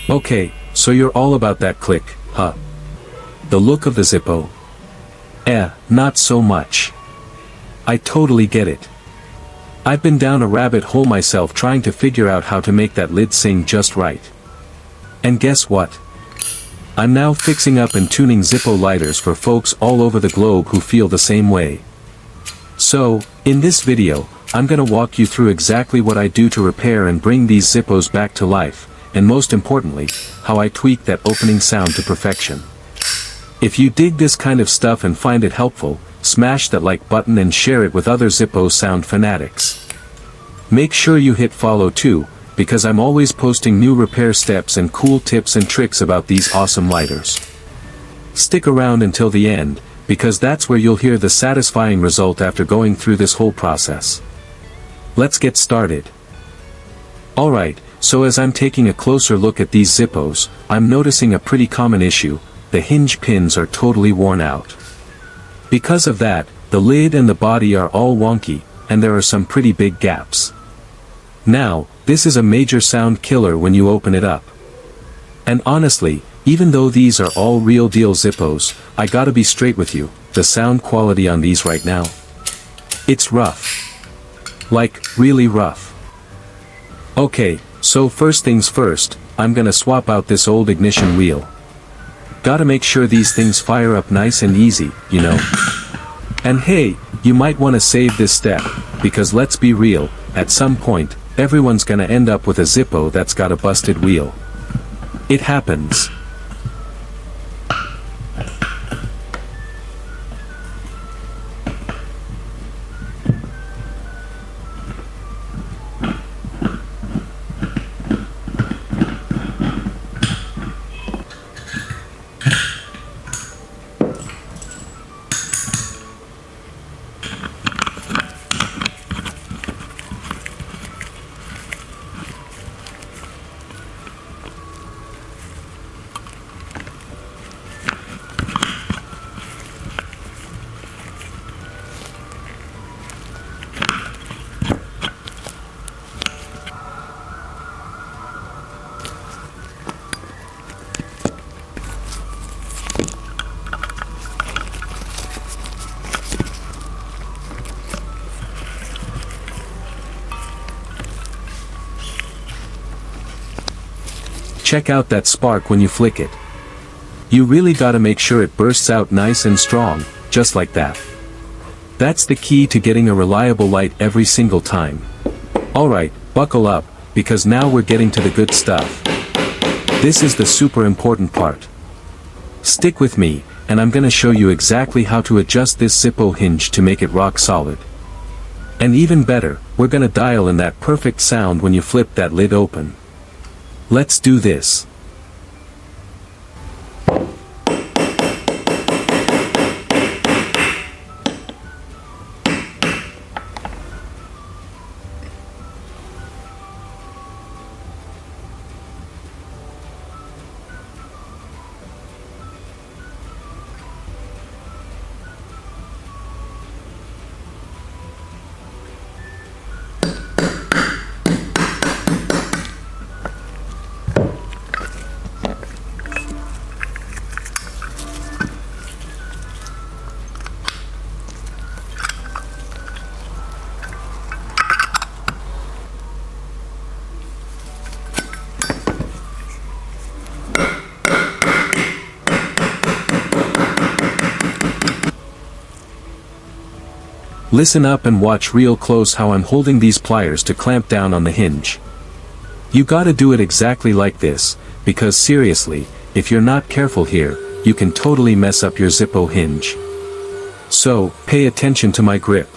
Okay, so you're all about that click, huh? The look of the Zippo? Not so much. I totally get it. I've been down a rabbit hole myself trying to figure out how to make that lid sing just right. And guess what? I'm now fixing up and tuning Zippo lighters for folks all over the globe who feel the same way. So, in this video, I'm gonna walk you through exactly what I do to repair and bring these Zippos back to life, and most importantly, how I tweak that opening sound to perfection. If you dig this kind of stuff and find it helpful, smash that like button and share it with other Zippo sound fanatics. Make sure you hit follow too, because I'm always posting new repair steps and cool tips and tricks about these awesome lighters. Stick around until the end, because that's where you'll hear the satisfying result after going through this whole process. Let's get started. Alright, so as I'm taking a closer look at these Zippos, I'm noticing a pretty common issue: the hinge pins are totally worn out. Because of that, the lid and the body are all wonky, and there are some pretty big gaps. Now, this is a major sound killer when you open it up. And honestly, even though these are all real deal Zippos, I gotta be straight with you, the sound quality on these right now, it's rough. Like, really rough. Okay, so first things first, I'm gonna swap out this old ignition wheel. Gotta make sure these things fire up nice and easy, you know. And hey, you might wanna save this step, because let's be real, at some point, everyone's gonna end up with a Zippo that's got a busted wheel. It happens. Check out that spark when you flick it. You really gotta make sure it bursts out nice and strong, just like that. That's the key to getting a reliable light every single time. Alright, buckle up, because now we're getting to the good stuff. This is the super important part. Stick with me, and I'm gonna show you exactly how to adjust this Zippo hinge to make it rock solid. And even better, we're gonna dial in that perfect sound when you flip that lid open. Let's do this. Listen up and watch real close how I'm holding these pliers to clamp down on the hinge. You gotta do it exactly like this, because seriously, if you're not careful here, you can totally mess up your Zippo hinge. So, pay attention to my grip.